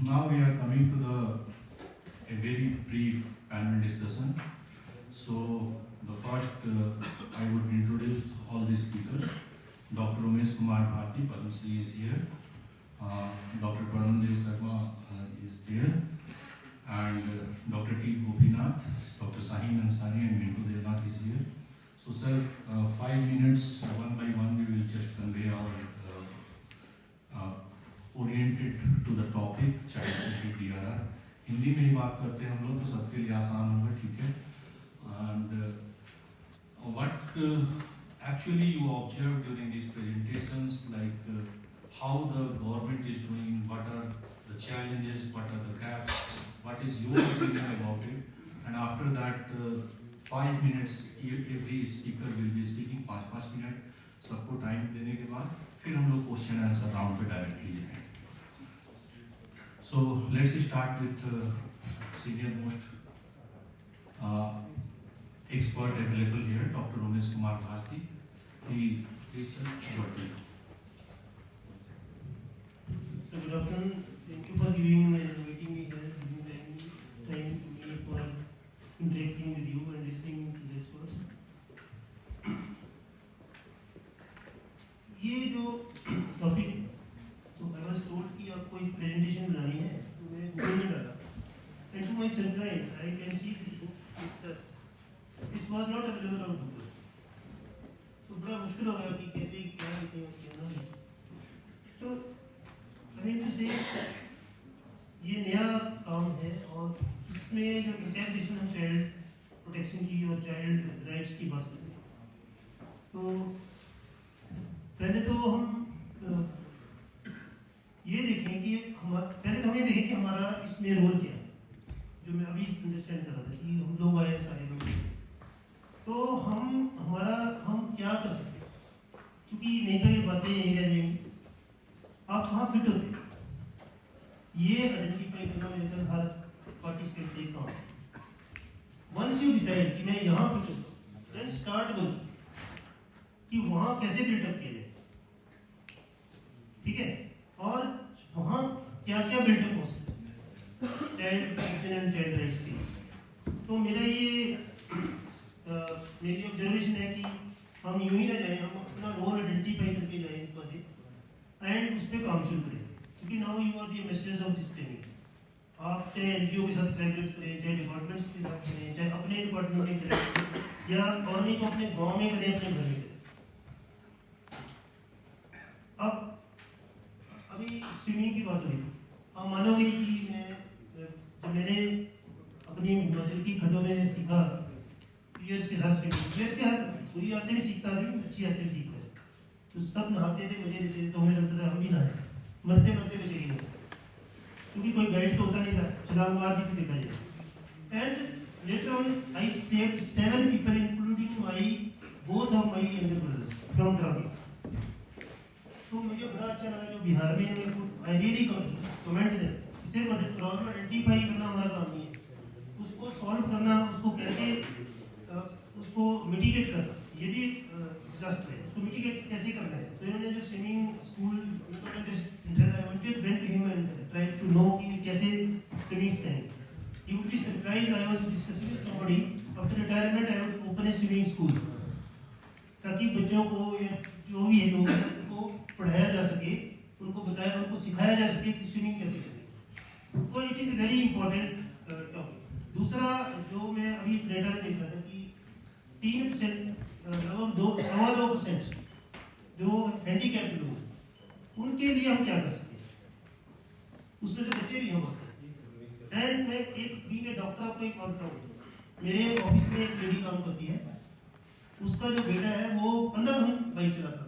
Now we are coming to a very brief panel discussion. So the first, I would introduce all the speakers. Dr. Umesh Kumar Bharti, Padma Shri is here. Dr. Paramdev Sarma is there, and Dr. T. Gopinath, Dr. Sahin Ansari, and Mintu Devnath is here. So, sir, 5 minutes, one by one, we will just convey our oriented to the topic, child centric DRR. Hindi में ही बात करते हैं हम लोग, तो सबके लिए आसान होगा, ठीक है? And what actually you observed during these presentations, like how the government is doing, what are the challenges, what are the gaps, what is your opinion about it, and after that 5 minutes every speaker will be speaking, 5 minute सबको time देने के बाद फिर हम लोग question answer round पे directly जाएंगे. So let's start with senior most expert available here, Dr. Umesh Kumar Bharti. Please sir, over to you. So good afternoon. Thank you for inviting me here, giving time to me for interacting with you and listening to the experts. ये जो topic है, तो I was told कि आपको एक presentation बनानी है, तो मैं गूगल में डाला. And to my surprise, I can see this book. This was not available on Google. तो बड़ा मुश्किल हो गया कि कैसे क्या लिखें और क्या ना लिखें. तो I mean to say, ये नया काम है और इसमें जो इंटेग्रेशन ऑफ चाइल्ड प्रोटेक्शन की और चाइल्ड राइट्स की बात करते हैं. तो पहले तो हम ये देखें कि पहले तो हम ये देखें कि हमारा इसमें रोल क्या है, जो मैं अभी अंडरस्टैंड कर रहा था कि हम लोग आए सारे लोग, तो हम क्या कर सकते हैं, क्योंकि नहीं तो ये बातें यहीं रह जाएंगी. आप कहाँ फिट होते हैं ये आइडेंटिफाई करना मेरे ख्याल हर पार्टिसिपेंट का काम है. वंस यू डिसाइड कि मैं यहाँ फिट हूँ, देन स्टार्ट वर्किंग कि वहाँ कैसे बिल्डअप किया जाए, ठीक है, और वहाँ क्या क्या बिल्डअप हो सकता है child protection and child rights के. तो मेरी ऑब्जर्वेशन है कि हम यूं ही ना जाएं, हम अपना रोल आइडेंटिफाई करके जाएं ऊपर से एंड उस पर काम शुरू करें, क्योंकि now you are the masters of this training. आप चाहे एनजीओ के साथ कोलैबोरेट करें, चाहे डिपार्टमेंट्स के साथ करें, चाहे अपने डिपार्टमेंट में करें, या और नहीं तो अपने गांव में करें, अपने घर में करें. अब अभी स्विमिंग की बात हो रही थी. आप मानोगे कि जब मैंने अपनी हिमाचल की खड्डों में सीखा पियर्स के साथ स्विमिंग, पियर्स के हाथ पूरी आते भी सीखता था, अच्छी आते भी सीखता है, तो सब नहाते थे, मजे लेते थे, तो हमें लगता था हम भी नहाए, मरते मरते बचे ही नहीं, क्योंकि कोई गाइड तो होता नहीं था, छलांगबाज ही देखा जाए. And later on I saved 7 people including both of my younger brothers from drowning. तो मुझे बड़ा अच्छा लगा जो बिहार में मेरे को आई रियली कमेंट दे. सिर्फ प्रॉब्लम आइडेंटिफाई करना हमारा काम नहीं है, उसको सॉल्व करना, उसको कैसे उसको मिटिगेट करना, ये भी जस्ट है. उसको मिटिगेट कैसे करना है, तो इन्होंने जो swimming school went to him and tried to know कि कैसे swimming stand. You would be surprised, I was discussing with somebody, after retirement I would open a swimming school, ताकि बच्चों को या जो भी है लोगों को पढ़ाया जा सके, उनको बताया, उनको सिखाया जा सके कि स्विमिंग कैसे करें. तो it is very important topic. दूसरा जो मैं अभी डेटा में देख रहा था कि 3% लगभग 2.25% जो हैंडीकैप्ड लोग, उनके लिए हम क्या कर सकते हैं, उसमें से बच्चे भी हम. एंड मैं एक बीइंग ए डॉक्टर आपको एक बात बताऊँ, मेरे ऑफिस में एक लेडी काम करती है, उसका जो बेटा है वो 15 घंटे बाइक चलाता था.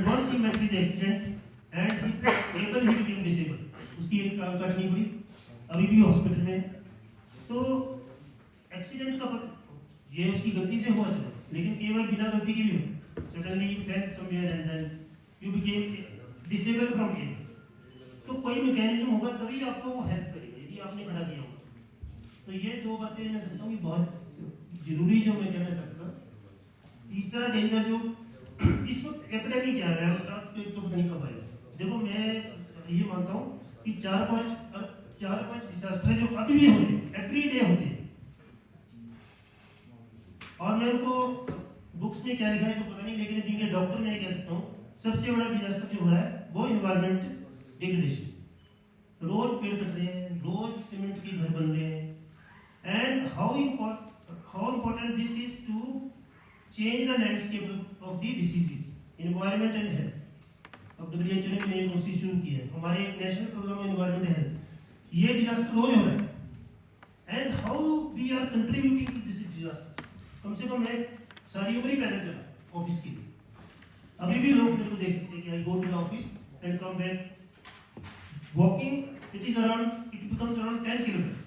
Once he met with accident and he became disabled. उसकी एक टांग काटनी पड़ी, अभी भी हॉस्पिटल में. तो एक्सीडेंट का ये उसकी गलती से हुआ चला, लेकिन केवल बिना गलती के भी हो. Suddenly you fell somewhere and then you became disabled from it. तो कोई मैकेनिज्म होगा तभी आपको वो हेल्प करेगा, यदि आपने खड़ा किया होगा. तो ये दो बातें मैं समझता हूँ कि बहुत जरूरी जो मैं कहना चाहता था. तीसरा डेंजर जो इस वक्त एपिडेमिक क्या है, तो पता नहीं कब आएगा. देखो मैं ये मानता हूँ कि चार पांच डिजास्टर जो अभी भी होते हैं, एवरी डे होते हैं। और मैं उनको बुक्स में क्या लिखा है तो पता नहीं, लेकिन बीइंग ए डॉक्टर मैं कह सकता हूँ सबसे बड़ा डिजास्टर जो हो रहा है वो इन्वायरमेंट डिग्रेडेशन। रोज पेड़ कट रहे हैं, रोज सीमेंट के घर बन रहे हैं, and how important this is to change the landscape of the diseases environment and health. अब WHO ने नई कोशिश शुरू की है, हमारे एक नेशनल प्रोग्राम एनवायरमेंट हेल्थ, ये डिजास्टर रोज हो रहा है and how we are contributing to this disaster. कम से कम मैं सारी उम्र ही पैदल चला ऑफिस के लिए, अभी भी लोग मेरे को देख सकते हैं कि I go to the office and come back walking, it becomes around 10 kilometre.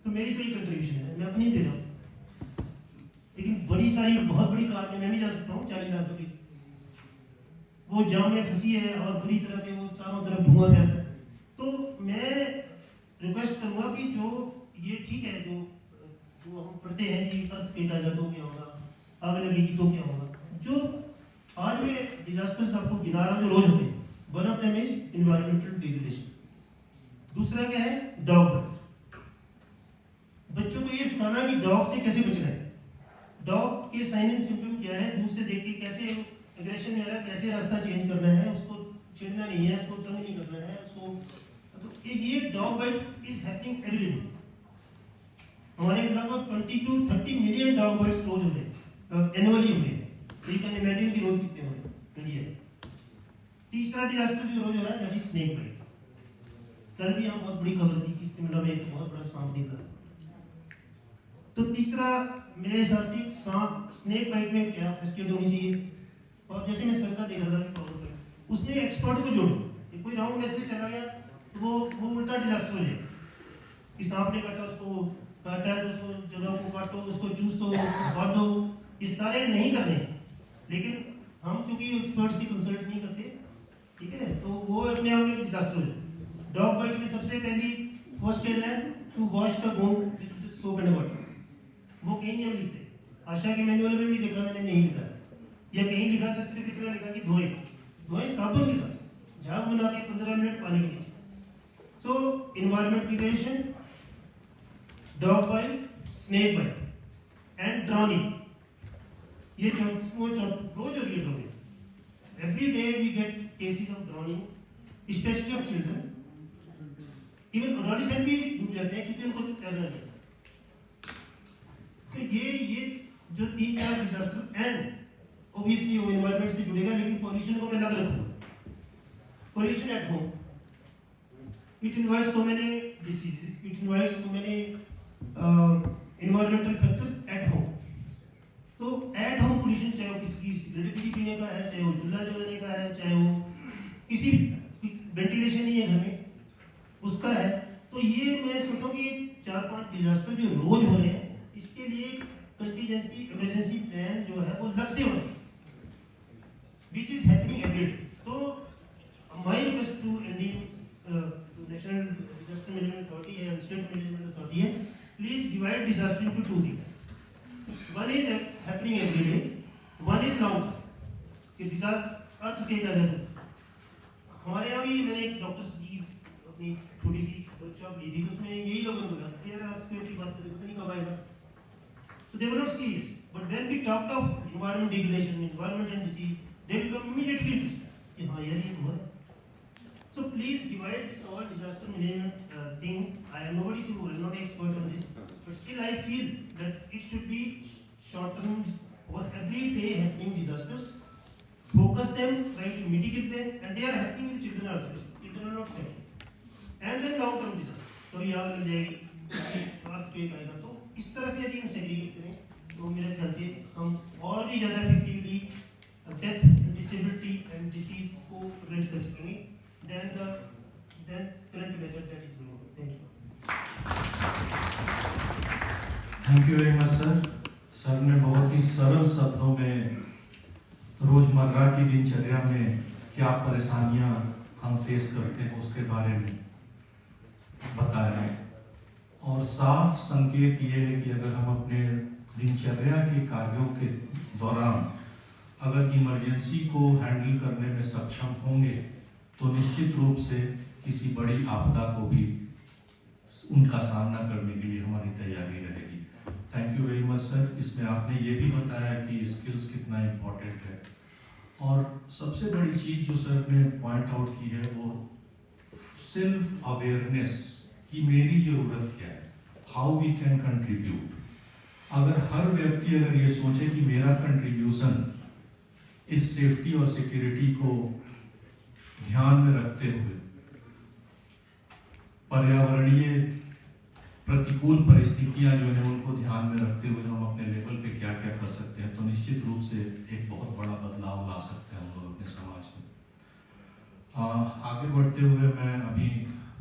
तो मेरी तो ये कंट्रीब्यूशन है, मैं अपनी दे रहा हूँ, लेकिन बड़ी सारी बहुत बड़ी कार में मैं भी जा सकता हूँ 40 लाख रुपये, वो जाम में फंसी है और बुरी तरह से वो चारों तरफ धुआं फैल रहा है। तो मैं रिक्वेस्ट करूंगा कि जो ये ठीक है, जो हम पढ़ते हैं कि अर्थ पे आएगा तो क्या होगा, आग लगेगी तो क्या होगा, जो आज में डिजास्टर्स आपको गिना रहा हूं जो रोज होते हैं, one of them is environmental degradation. दूसरा क्या है, डॉग बाइट। बच्चों को ये सिखाना कि डॉग से कैसे बचना है, डॉग के साइन एंड सिम्टम क्या है, दूर से देख के कैसे एग्रेशन में आ रहा है, कैसे रास्ता चेंज करना है, उसको छेड़ना नहीं है, उसको तंग नहीं करना है, उसको तो ये dog bite is happening every day. हमारे लगभग 20 to 30 मिलियन डॉग बाइट्स रोज हो रहे हैं, एनुअली हो रहे हैं। यू कैन इमेजिन कि रोज कितने हो रहे हैं इंडिया। तीसरा डिजास्टर जो रोज हो रहा है दैट इज स्नेक बाइट। कल भी हम बहुत बड़ी खबर थी कि शिमला में एक बहुत बड़ा सांप निकला। तो तीसरा मेरे हिसाब से सांप स्नेक बाइट में क्या फर्स्ट एड होनी चाहिए, और जैसे मैं सर का देख रहा था उसने एक्सपर्ट को जोड़ो, कोई राउंड मैसेज चला गया तो वो उल्टा डिजास्टर हो जाए कि सांप ने काटा, उसको काटा है तो उसको जगह को काटो, उसको चूस दो, बांधो, ये सारे नहीं करने। लेकिन हम क्योंकि एक्सपर्ट से कंसल्ट नहीं करते, ठीक है, तो वो अपने आप में डिजास्टर हो जाए। डॉग बाइट में सबसे पहली फर्स्ट एड है to wash the wound with soap and water. वो कहीं नहीं हम लिखते, आशा के मैनुअल में भी देखा मैंने, नहीं लिखा, या कहीं लिखा तो सिर्फ इतना लिखा कि धोए साबुन के साथ, झाग बना के 15 मिनट पानी के नीचे। So environment degradation, dog bite, snake bite and drowning, ये रोज हो रही है। Every day we get cases of drowning, specially of children. Even adolescent भी डूब जाते हैं क्योंकि उनको तैरना नहीं आता। तो ये जो 3-4 डिजास्टर, एंड ऑब्वियसली वो एनवायरमेंट से जुड़ेगा, लेकिन पॉल्यूशन को मैं अलग रखूंगा। Pollution at home, it invites so many diseases, it invites so many environmental factors at home. तो एट होम पॉल्यूशन, चाहे वो किसी की सिगरेट पीने का है, चाहे वो चूल्हा जलाने का है, चाहे वो किसी वेंटिलेशन नहीं है घर में उसका है, तो ये मैं सोचता हूँ कि 4-5 डिजास्टर जो रोज हो रहे हैं, इसके लिए कंटीजेंसी इमरजेंसी प्लान जो है वो लग से होना चाहिए, which is happening every day. So my request to National Disaster Management Authority and State Management Authority है, please divide disaster into 2 things. One is happening every day, one is long term. कि disaster अर्थ के क्या है। हमारे यहाँ भी मैंने एक डॉक्टर की अपनी छोटी सी वर्कशॉप ली थी, तो उसमें यही लोगों ने बोला यार अर्थ की बात करें तो नहीं कब आएगा। So they were not serious, but when we talked of environment degradation, environment and disease, they become immediately interested. कि हाँ यार ये हुआ है। So please divide this all disaster management thing. I am nobody to, I am not expert on this, but still I feel that it should be short term or every day happening disasters. Focus them, try to mitigate them, and they are happening with children also. Children are not safe. And then long term disaster. तो ये आग लग जाएगी, अर्थ पे आएगा, तो इस तरह से यदि हम सेग्रीगेट करें तो मेरे ख्याल से हम और भी ज़्यादा effectively death, disability and disease को प्रिवेंट कर सकेंगे than current method that is going on. Thank you. Thank you very much sir. Sir ने बहुत ही सरल शब्दों में रोजमर्रा की दिनचर्या में क्या परेशानियां हम फेस करते हैं उसके बारे में बताया है, और साफ संकेत ये है कि अगर हम अपने दिनचर्या के कार्यों के दौरान अगर इमरजेंसी को हैंडल करने में सक्षम होंगे तो निश्चित रूप से किसी बड़ी आपदा को भी उनका सामना करने के लिए हमारी तैयारी रहेगी। Thank you very much sir. इसमें आपने ये भी बताया कि स्किल्स कितना इम्पोर्टेंट है, और सबसे बड़ी चीज़ जो सर ने पॉइंट आउट की है वो सेल्फ अवेयरनेस कि मेरी ज़रूरत क्या है, हाउ वी कैन कंट्रीब्यूट। अगर हर व्यक्ति अगर ये सोचे कि मेरा कंट्रीब्यूशन इस सेफ्टी और सिक्योरिटी को ध्यान में रखते हुए पर्यावरणीय प्रतिकूल परिस्थितियां जो है उनको ध्यान में रखते हुए हम अपने लेवल पे क्या क्या कर सकते हैं, तो निश्चित रूप से एक बहुत बड़ा बदलाव ला सकते हैं हम लोग अपने समाज में। आगे बढ़ते हुए मैं अभी